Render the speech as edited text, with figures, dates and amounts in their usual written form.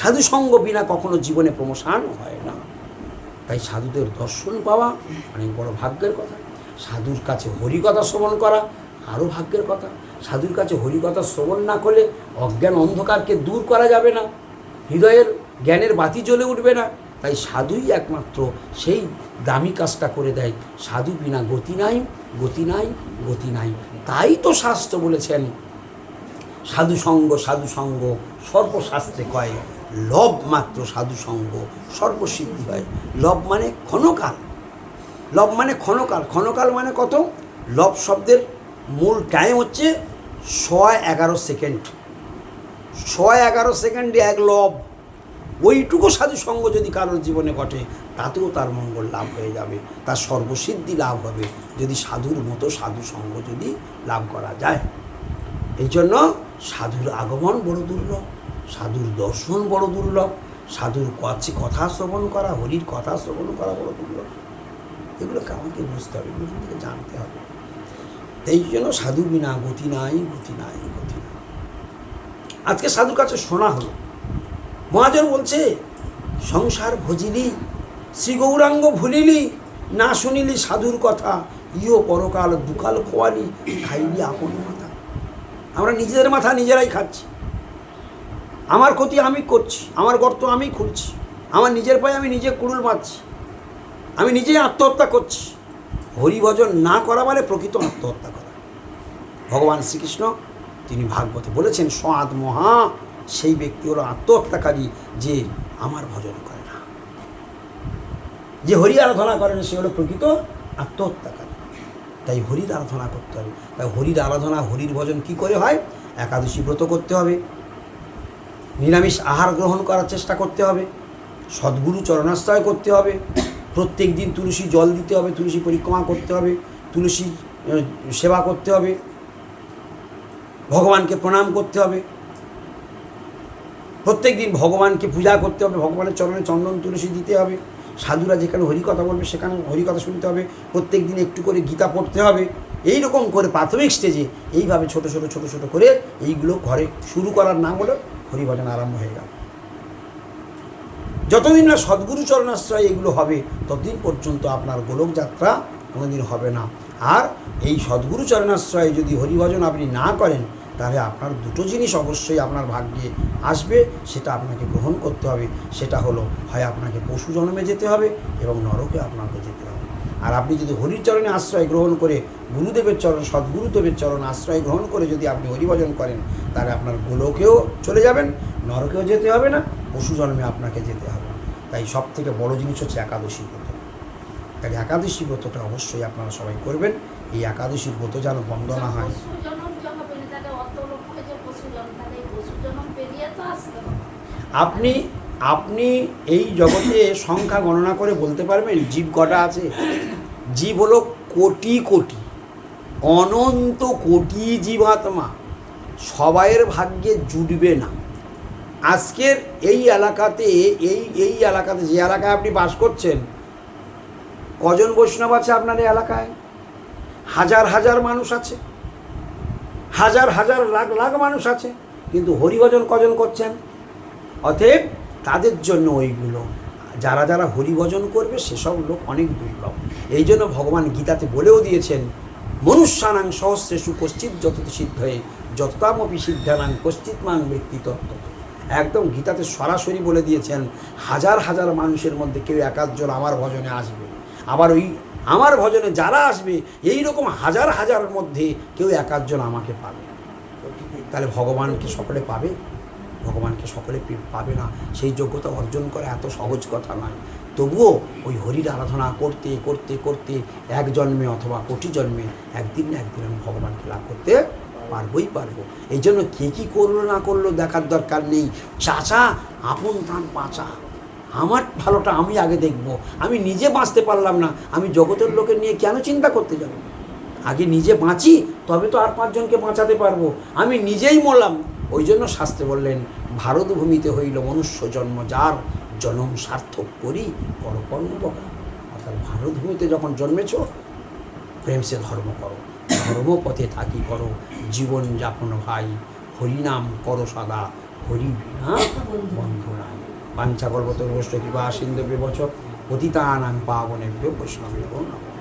সাধুসঙ্গ বিনা কখনো জীবনে প্রমোশন হয় না। তাই সাধুদের দর্শন পাওয়া অনেক বড় ভাগ্যের কথা। সাধুর কাছে হরিকথা শ্রবণ করা আরও ভাগ্যের কথা। সাধুর কাছে হরিকথা শ্রবণ না করলে অজ্ঞান অন্ধকারকে দূর করা যাবে না, হৃদয়ের জ্ঞানের বাতি জ্বলে উঠবে না। তাই সাধুই একমাত্র সেই দামি কাজটা করে দেয়। সাধু বিনা গতি নাই, গতি নাই, গতি নাই। তাই তো শাস্ত্র বলেছেন সাধুসঙ্গ সাধুসঙ্গ সর্বশাস্ত্রে কয়, লভ মাত্র সাধুসঙ্গ সর্বসিদ্ধি হয়। লভ মানে ক্ষণকাল, লভ মানে ক্ষণকাল। ক্ষণকাল মানে কত? লভ শব্দের মূল টাইম হচ্ছে 111 সেকেন্ড। 111 সেকেন্ডে এক লভ। ওইটুকু সাধুসঙ্গ যদি কারোর জীবনে ঘটে তাতেও তার মঙ্গল লাভ হয়ে যাবে, তার সর্বসিদ্ধি লাভ হবে যদি সাধুর মতো সাধুসঙ্গ যদি লাভ করা যায়। এই জন্য সাধুর আগমন বড় দুর্লভ, সাধুর দর্শন বড় দুর্লভ, সাধুর কাছে কথা শ্রবণ করা, হরির কথা শ্রবণ করা বড় দুর্লভ। এগুলোকে আমাকে বুঝতে হবে, এগুলো থেকে জানতে হবে। এই জন্য সাধু বিনা গতি নাই, গতি নাই, গতি নাই। আজকে সাধুর কাছে শোনা হলো, মহাজন বলছে সংসার ভজিলি শ্রী গৌরাঙ্গ ভুলিলি, না শুনিলি সাধুর কথা, ইও পরকাল দুকাল খোয়ালি, খাইলি আপন মাথা। আমরা নিজেদের মাথা নিজেরাই খাচ্ছি, আমার ক্ষতি আমি করছি, আমার গর্ত আমি খুঁড়ছি, আমার নিজের পায়ে আমি নিজে কুড়ুল মারছি, আমি নিজেই আত্মহত্যা করছি। হরিভজন না করা মানে প্রকৃত আত্মহত্যা করা। ভগবান শ্রীকৃষ্ণ তিনি ভাগবতে বলেছেন, স্বাদ মহা সেই ব্যক্তি হলো আত্মহত্যাকারী যে আমার ভজন করে না, যে হরি আরাধনা করে না, সে হলো প্রকৃত আত্মহত্যাকারী। তাই হরির আরাধনা করতে হবে। তাই হরির আরাধনা, হরির ভজন কি করে হয়? একাদশী ব্রত করতে হবে, নিরামিষ আহার গ্রহণ করার চেষ্টা করতে হবে, সদ্গুরু চরণাশ্রয় করতে হবে, প্রত্যেক দিন তুলসী জল দিতে হবে, তুলসী পরিক্রমা করতে হবে, তুলসী সেবা করতে হবে, ভগবানকে প্রণাম করতে হবে, প্রত্যেক দিন ভগবানকে পূজা করতে হবে, ভগবানের চরণে চন্দন তুলসী দিতে হবে, সাধুরা যেখানে হরিকথা বলবে সেখানে হরিকথা শুনতে হবে, প্রত্যেক দিন একটু করে গীতা পড়তে হবে। এই রকম করে প্রাথমিক স্টেজে এইভাবে ছোট ছোট করে এইগুলো ঘরে শুরু করার নাম হলো হরিভজন আরম্ভ হয়ে গেল। যতদিন না সদ্গুরু চরণাশ্রয় এগুলো হবে ততদিন পর্যন্ত আপনার গোলক যাত্রা কোনোদিন হবে না। আর এই সদ্গুরু চরণাশ্রয়ে যদি হরিভজন আপনি না করেন তাহলে আপনার দুটো জিনিস অবশ্যই আপনার ভাগ্যে আসবে, সেটা আপনাকে গ্রহণ করতে হবে। সেটা হলো হয় আপনাকে পশু জন্মে যেতে হবে এবং নরকে আপনাকে যেতে হবে। আর আপনি যদি হরির চরণে আশ্রয় গ্রহণ করে, গুরুদেবের চরণ, সদ্গুরুদেবের চরণ আশ্রয় গ্রহণ করে যদি আপনি হরিভজন করেন তাহলে আপনার গোলকেও চলে যাবেন, নরকেও যেতে হবে না, পশু জন্মে আপনাকে যেতে হবে। তাই সব থেকে বড় জিনিস হচ্ছে একাদশী ব্রত। তাই একাদশী ব্রতটা অবশ্যই আপনারা সবাই করবেন। এই একাদশী ব্রত যেন বন্ধ না হয়। আপনি আপনি এই জগতে সংখ্যা গণনা করে বলতে পারবেন জীব কটা আছে? জীব হলো কোটি কোটি, অনন্ত কোটি জীবাত্মা। সবাইয়ের ভাগ্যে জুটবে না। আজকের এই এলাকাতে এই এলাকাতে যে এলাকায় আপনি বাস করছেন, কজন বৈষ্ণব আছে আপনার এই এলাকায়? হাজার হাজার মানুষ আছে, হাজার হাজার লাখ লাখ মানুষ আছে, কিন্তু হরিভজন কজন করছেন? অতএব তাদের জন্য ওইগুলো যারা যারা হরিভজন করবে সেসব লোক অনেক দুর্লভ। এই জন্য ভগবান গীতাতে বলেও দিয়েছেন, মনুষ্যানাং সহস্রেষু কশ্চিৎ যততে সিদ্ধয়ে যততামপি সিদ্ধানাং কশ্চিৎ মাং ব্যক্তি তত্ত্ব। একদম গীতাতে সরাসরি বলে দিয়েছেন, হাজার হাজার মানুষের মধ্যে কেউ এক আধজন আমার ভজনে আসবে, আবার ওই আমার ভজনে যারা আসবে এই রকম হাজার হাজারের মধ্যে কেউ এক আধজন আমাকে পাবে। তাহলে ভগবানকে সকলে পাবে? ভগবানকে সকলে পাবে না। সেই যোগ্যতা অর্জন করা এত সহজ কথা নয়। তবুও ওই হরির আরাধনা করতে করতে করতে এক জন্মে অথবা কোটি জন্মে একদিন না একদিন আমি ভগবানকে লাভ করতে পারবই পারবো। এই জন্য কে কী করলো না করলো দেখার দরকার নেই। চাচা আপন প্রাণ বাঁচা, আমার ভালোটা আমি আগে দেখব। আমি নিজে বাঁচতে পারলাম না, আমি জগতের লোকের নিয়ে কেন চিন্তা করতে যাব? আগে নিজে বাঁচি, তবে তো আর পাঁচজনকে বাঁচাতে পারবো। আমি নিজেই মরলাম। ওই জন্য শাস্ত্রে বললেন, ভারতভূমিতে হইল মনুষ্য জন্ম, যার জন্ম সার্থক করি পরকর্ম বকা। অর্থাৎ ভারতভূমিতে যখন জন্মেছ, প্রেম সে ধর্ম করো, ধর্মপথে থাকি করো, জীবন যাপন ভাই, হরিনাম করো সদা, হরি বিনা বন্ধু নাই। পাঞ্চাকল্পতরুশ্চ কৃপা সিন্ধুভ্যো চ পতিতানাং পাবনেভ্যো বৈষ্ণবেভ্যো নমঃ।